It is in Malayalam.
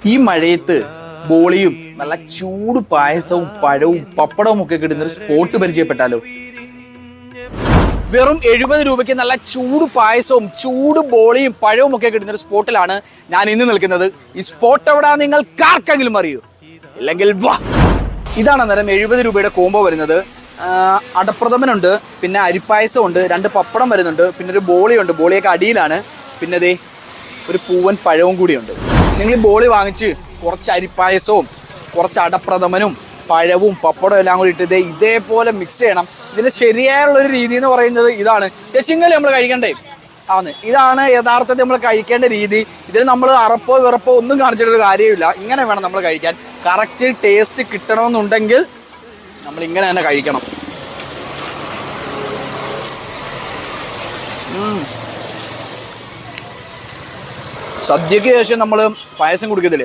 ഈ മഴയത്ത് ബോളിയും നല്ല ചൂട് പായസവും പഴവും പപ്പടവും ഒക്കെ കിട്ടുന്ന ഒരു സ്പോട്ട് പരിചയപ്പെട്ടാലോ? വെറും 70 രൂപയ്ക്ക് നല്ല ചൂട് പായസവും ചൂട് ബോളിയും പഴവും ഒക്കെ കിട്ടുന്ന ഒരു സ്പോട്ടിലാണ് ഞാൻ ഇന്ന് നിൽക്കുന്നത്. ഈ സ്പോട്ട് എവിടാ നിങ്ങൾക്ക് ആർക്കെങ്കിലും അറിയൂ? ഇല്ലെങ്കിൽ വാ. ഇതാണ് അന്നേരം 70 രൂപയുടെ കോംബോ വരുന്നത്. അടപ്രഥമനുണ്ട്, പിന്നെ അരിപ്പായസം ഉണ്ട്, 2 പപ്പടം വരുന്നുണ്ട്, പിന്നെ ഒരു ബോളിയുണ്ട്, ബോളിയൊക്കെ അടിയിലാണ്, പിന്നെ ദേ ഒരു പൂവൻ പഴവും കൂടിയുണ്ട്. നിങ്ങൾ ഈ ബോളി വാങ്ങിച്ച് കുറച്ച് അരിപ്പായസവും കുറച്ച് അടപ്രഥമനും പഴവും പപ്പടവും എല്ലാം കൂടി ഇട്ട് ഇതേപോലെ മിക്സ് ചെയ്യണം. ഇതിൻ്റെ ശരിയായുള്ളൊരു രീതി എന്ന് പറയുന്നത് ഇതാണ്. ചിങ്ങൽ നമ്മൾ കഴിക്കണ്ടേ ആണ്, ഇതാണ് യഥാർത്ഥത്തിൽ നമ്മൾ കഴിക്കേണ്ട രീതി. ഇതിൽ നമ്മൾ അറപ്പോ വിറപ്പോ ഒന്നും കാണിച്ചിട്ടൊരു കാര്യമില്ല. ഇങ്ങനെ വേണം നമ്മൾ കഴിക്കാൻ. കറക്റ്റ് ടേസ്റ്റ് കിട്ടണമെന്നുണ്ടെങ്കിൽ നമ്മൾ ഇങ്ങനെ തന്നെ കഴിക്കണം. സദ്യക്ക് ശേഷം നമ്മൾ പായസം കുടിക്കത്തില്ലേ,